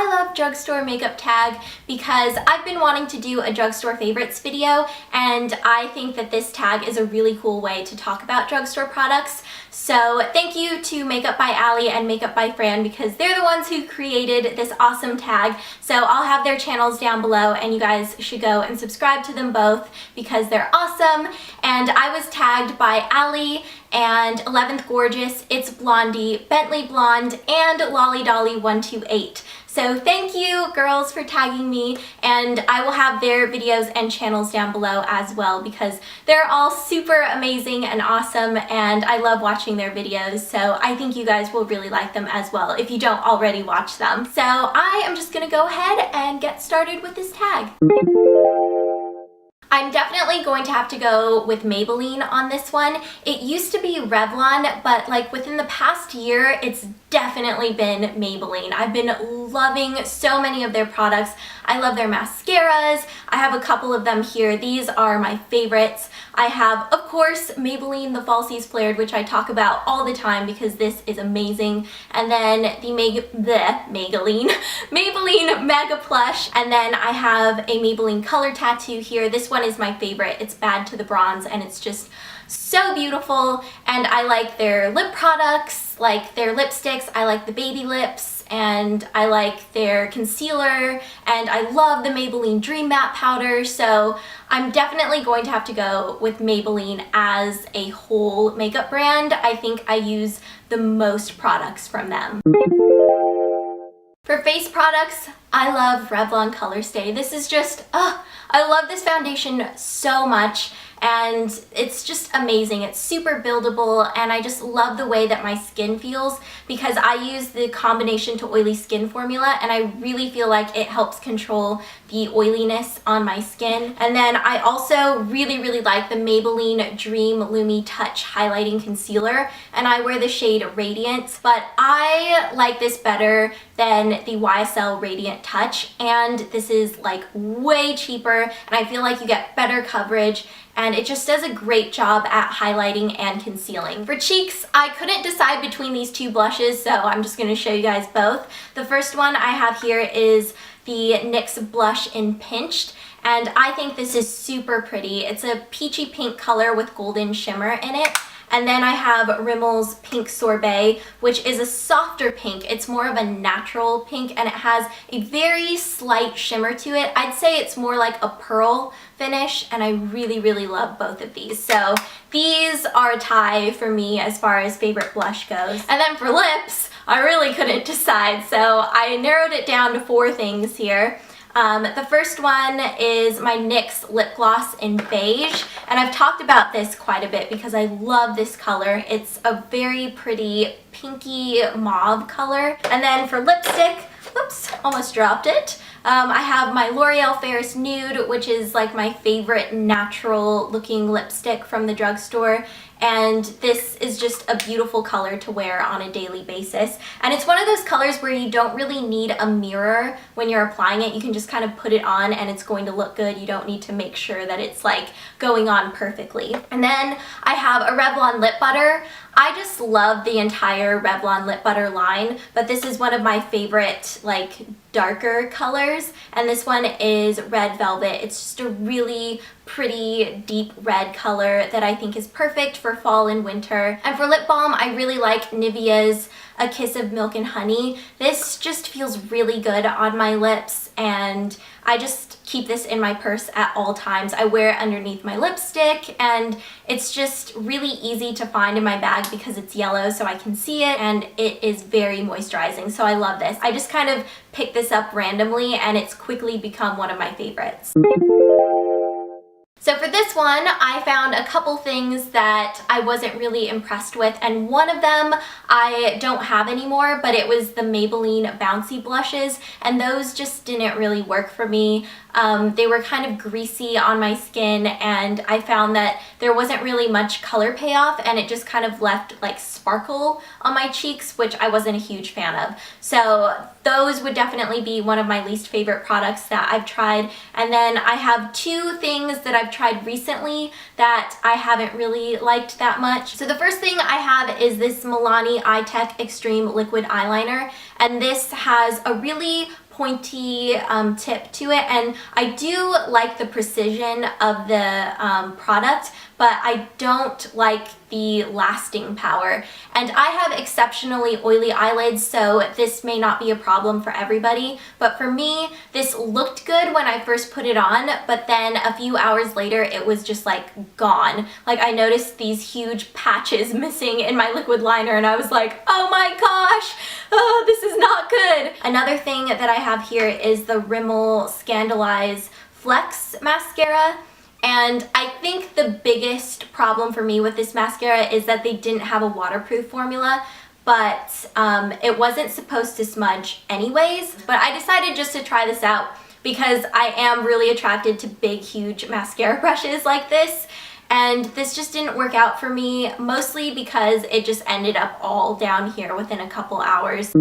I love Drugstore Makeup TAG because I've been wanting to do a drugstore favorites video, and I think that this tag is a really cool way to talk about drugstore products. So thank you to Makeup by Alli and Makeup by Fran because they're the ones who created this awesome tag. So I'll have their channels down below and you guys should go and subscribe to them both because they're awesome. And I was tagged by Alli and 11th Gorgeous, It's Blondie, Bentley Blonde, and Lolly Dolly 128. So thank you girls for tagging me, and I will have their videos and channels down below as well because they're all super amazing and awesome and I love watching their videos, so I think you guys will really like them as well if you don't already watch them. So I am just gonna go ahead and get started with this tag. I'm definitely going to have to go with Maybelline on this one. It used to be Revlon, but like within the past year, it's definitely been Maybelline. I've been loving so many of their products. I love their mascaras. I have a couple of them here. These are my favorites. I have, of course, Maybelline The Falsies Flared, which I talk about all the time because this is amazing. And then the Maybelline Mega Plush. And then I have a Maybelline color tattoo here. This one is my favorite. It's Bad to the Bronze and it's just so beautiful. And I like their lip products, like their lipsticks. I like the baby lips and I like their concealer and I love the Maybelline Dream Matte Powder. So I'm definitely going to have to go with Maybelline as a whole makeup brand. I think I use the most products from them. For face products, I love Revlon Color Stay. This is just, I love this foundation so much and it's just amazing. It's super buildable and I just love the way that my skin feels because I use the combination to oily skin formula and I really feel like it helps control the oiliness on my skin. And then I also really like the Maybelline Dream Lumi Touch Highlighting Concealer and I wear the shade Radiance, but I like this better than the YSL Radiant Touch, and this is like way cheaper and I feel like you get better coverage and it just does a great job at highlighting and concealing. For cheeks, I couldn't decide between these two blushes, so I'm just going to show you guys both. The first one I have here is the NYX blush in Pinched, and I think this is super pretty. It's a peachy pink color with golden shimmer in it. And then I have Rimmel's Pink Sorbet, which is a softer pink. It's more of a natural pink and it has a very slight shimmer to it. I'd say it's more like a pearl finish and I really love both of these. So these are a tie for me as far as favorite blush goes. And then for lips, I really couldn't decide. So I narrowed it down to 4 things here. The first one is my NYX lip gloss in Beige, and I've talked about this quite a bit because I love this color. It's a very pretty pinky mauve color. And then for lipstick, whoops, almost dropped it. I have my L'Oreal Ferris Nude, which is like my favorite natural looking lipstick from the drugstore. And this is just a beautiful color to wear on a daily basis. And it's one of those colors where you don't really need a mirror when you're applying it. You can just kind of put it on and it's going to look good. You don't need to make sure that it's like going on perfectly. And then I have a Revlon lip butter. I just love the entire Revlon lip butter line, but this is one of my favorite like darker colors, and this one is Red Velvet. It's just a really pretty deep red color that I think is perfect for fall and winter. And for lip balm, I really like Nivea's A Kiss of Milk and Honey. This just feels really good on my lips and I just keep this in my purse at all times. I wear it underneath my lipstick and it's just really easy to find in my bag because it's yellow so I can see it and it is very moisturizing, so I love this. I just kind of picked this up randomly and it's quickly become one of my favorites. So for this one, I found a couple things that I wasn't really impressed with, and one of them I don't have anymore, but it was the Maybelline Bouncy Blushes, and those just didn't really work for me. They were kind of greasy on my skin and I found that there wasn't really much color payoff and it just kind of left like sparkle on my cheeks, which I wasn't a huge fan of. So those would definitely be one of my least favorite products that I've tried. And then I have 2 things that I've tried recently that I haven't really liked that much. So the first thing I have is this Milani Eye Tech Extreme Liquid Eyeliner, and this has a really pointy tip to it, and I do like the precision of the product, but I don't like the lasting power. And I have exceptionally oily eyelids, so this may not be a problem for everybody, but for me, this looked good when I first put it on, but then a few hours later, it was just like gone. Like I noticed these huge patches missing in my liquid liner, and I was like, oh my gosh, oh, this is not good. Another thing that I have here is the Rimmel Scandaleyes Flex Mascara. And I think the biggest problem for me with this mascara is that they didn't have a waterproof formula, but it wasn't supposed to smudge anyways. But I decided just to try this out because I am really attracted to big, huge mascara brushes like this. And this just didn't work out for me, mostly because it just ended up all down here within a couple hours.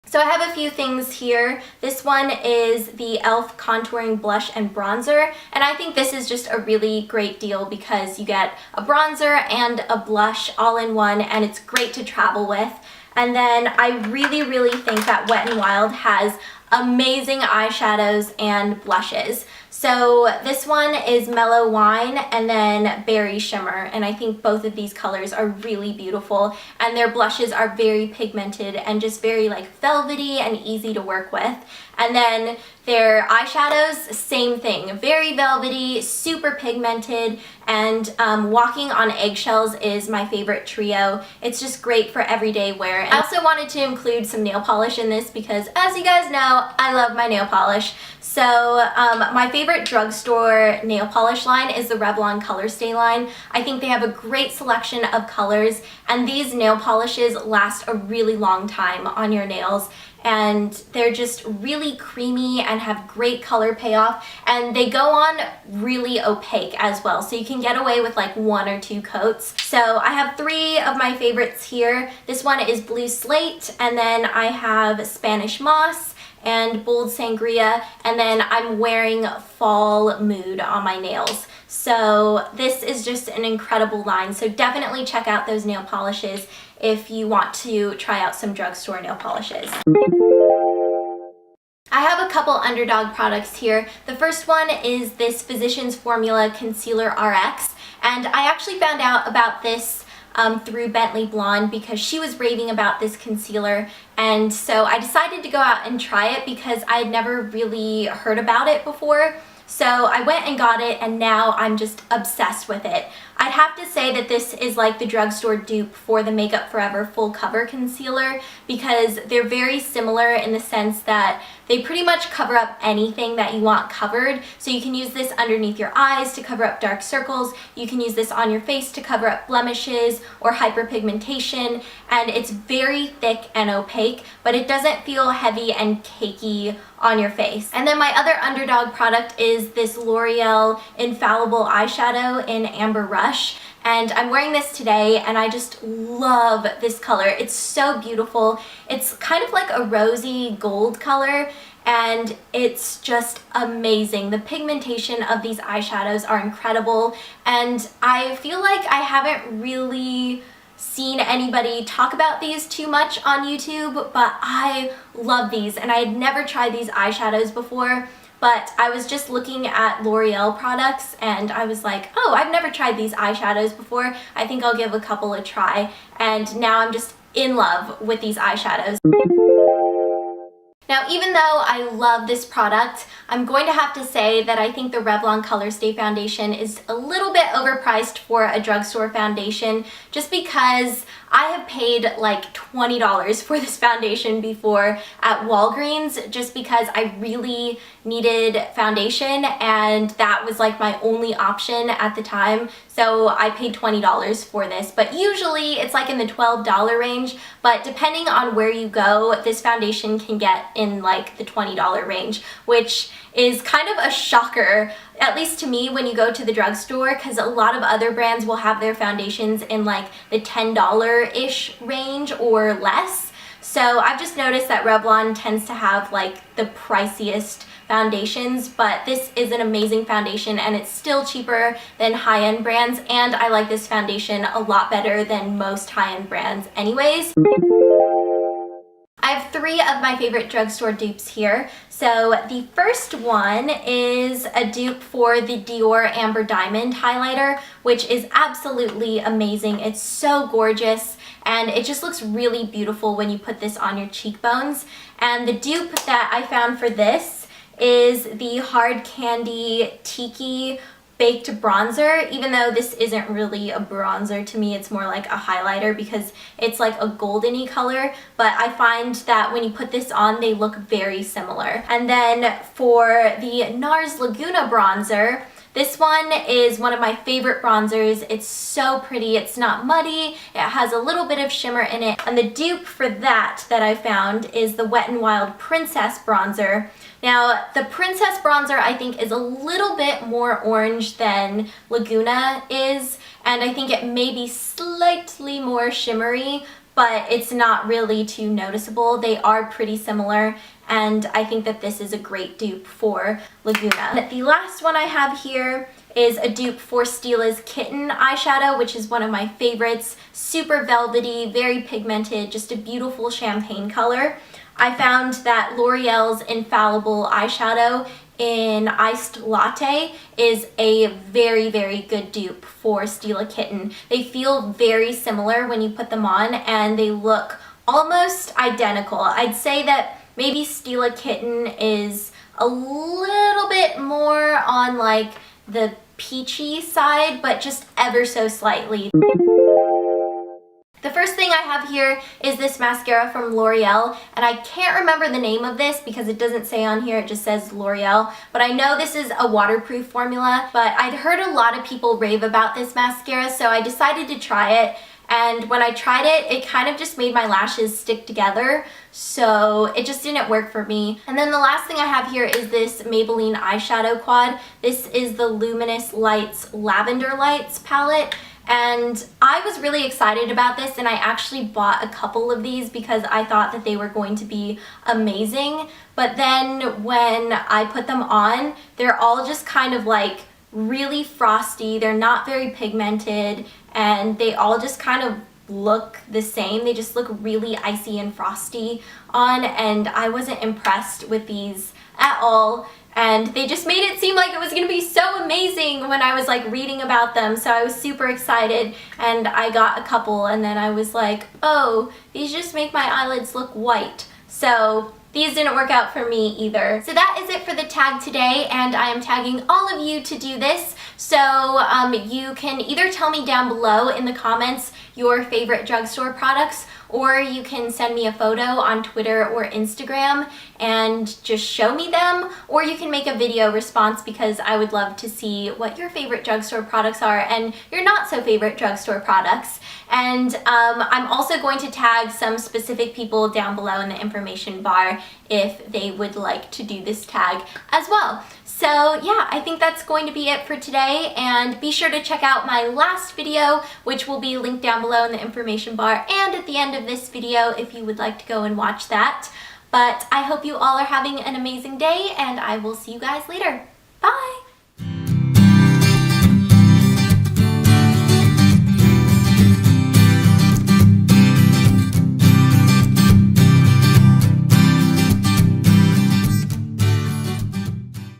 So I have a few things here. This one is the e.l.f. Contouring Blush and Bronzer, and I think this is just a really great deal because you get a bronzer and a blush all in one, and it's great to travel with. And then I really, really think that Wet n Wild has amazing eyeshadows and blushes. So this one is Mellow Wine and then Berry Shimmer, and I think both of these colors are really beautiful, and their blushes are very pigmented and just very like velvety and easy to work with. And then their eyeshadows, same thing, very velvety, super pigmented, and Walking on Eggshells is my favorite trio. It's just great for everyday wear. And I also wanted to include some nail polish in this because, as you guys know, I love my nail polish. So my favorite drugstore nail polish line is the Revlon Color Stay line. I think they have a great selection of colors, and these nail polishes last a really long time on your nails. And they're just really creamy and have great color payoff, and they go on really opaque as well, so you can get away with like 1 or 2 coats. So I have 3 of my favorites here. This one is Blue Slate, and then I have Spanish Moss and Bold Sangria, and then I'm wearing Fall Mood on my nails. So this is just an incredible line, so definitely check out those nail polishes if you want to try out some drugstore nail polishes. I have a couple Underdog products here. The first one is this Physicians Formula Concealer RX, and I actually found out about this through Bentley Blonde because she was raving about this concealer, and so I decided to go out and try it because I had never really heard about it before. So I went and got it, and now I'm just obsessed with it. I'd have to say that this is like the drugstore dupe for the Makeup Forever Full Cover Concealer because they're very similar in the sense that they pretty much cover up anything that you want covered. So you can use this underneath your eyes to cover up dark circles. You can use this on your face to cover up blemishes or hyperpigmentation. And it's very thick and opaque, but it doesn't feel heavy and cakey on your face. And then my other Underdog product is this L'Oreal Infallible Eyeshadow in Amber Rush. And I'm wearing this today, and I just love this color. It's so beautiful. It's kind of like a rosy gold color, and it's just amazing. The pigmentation of these eyeshadows are incredible, and I feel like I haven't really seen anybody talk about these too much on YouTube, but I love these, and I had never tried these eyeshadows before. But I was just looking at L'Oreal products, and I was like, oh, I've never tried these eyeshadows before. I think I'll give a couple a try. And now I'm just in love with these eyeshadows. Now, even though I love this product, I'm going to have to say that I think the Revlon Color Stay Foundation is a little bit overpriced for a drugstore foundation, just because I have paid like $20 for this foundation before at Walgreens, just because I really needed foundation, and that was like my only option at the time. So I paid $20 for this, but usually it's like in the $12 range, but depending on where you go, this foundation can get in like the $20 range, which is kind of a shocker, at least to me, when you go to the drugstore, because a lot of other brands will have their foundations in like the $10-ish range or less. So I've just noticed that Revlon tends to have like the priciest foundations, but this is an amazing foundation, and it's still cheaper than high-end brands, and I like this foundation a lot better than most high-end brands anyways. I have 3 of my favorite drugstore dupes here. So the first one is a dupe for the Dior Amber Diamond highlighter, which is absolutely amazing. It's so gorgeous and it just looks really beautiful when you put this on your cheekbones. And the dupe that I found for this is the Hard Candy Tiki Baked Bronzer, even though this isn't really a bronzer to me, it's more like a highlighter because it's like a goldeny color, but I find that when you put this on, they look very similar. And then for the NARS Laguna bronzer, this one is one of my favorite bronzers. It's so pretty. It's not muddy. It has a little bit of shimmer in it. And the dupe for that I found is the Wet n Wild Princess bronzer. Now, the Princess bronzer I think is a little bit more orange than Laguna is, and I think it may be slightly more shimmery, but it's not really too noticeable. They are pretty similar, and I think that this is a great dupe for Laguna. The last one I have here is a dupe for Stila's Kitten eyeshadow, which is one of my favorites. Super velvety, very pigmented, just a beautiful champagne color. I found that L'Oreal's Infallible eyeshadow in Iced Latte is a very, very good dupe for Stila Kitten. They feel very similar when you put them on, and they look almost identical. I'd say that maybe Stila Kitten is a little bit more on like the peachy side, but just ever so slightly. The first thing I have here is this mascara from L'Oreal, and I can't remember the name of this because it doesn't say on here, it just says L'Oreal, but I know this is a waterproof formula, but I'd heard a lot of people rave about this mascara, so I decided to try it, and when I tried it, it kind of just made my lashes stick together, so it just didn't work for me. And then the last thing I have here is this Maybelline eyeshadow quad. This is the Luminous Lights Lavender Lights palette. And I was really excited about this, and I actually bought a couple of these because I thought that they were going to be amazing. But then when I put them on, they're all just kind of like really frosty. They're not very pigmented, and they all just kind of look the same. They just look really icy and frosty on, and I wasn't impressed with these at all. And they just made it seem like it was going to be so amazing when I was like reading about them. So I was super excited, and I got a couple, and then I was like, oh, these just make my eyelids look white. So these didn't work out for me either. So that is it for the tag today, and I am tagging all of you to do this. So you can either tell me down below in the comments your favorite drugstore products, or you can send me a photo on Twitter or Instagram and just show me them, or you can make a video response because I would love to see what your favorite drugstore products are and your not so favorite drugstore products. And I'm also going to tag some specific people down below in the information bar if they would like to do this tag as well. So yeah, I think that's going to be it for today, and be sure to check out my last video, which will be linked down below in the information bar and at the end of this video if you would like to go and watch that. But I hope you all are having an amazing day, and I will see you guys later.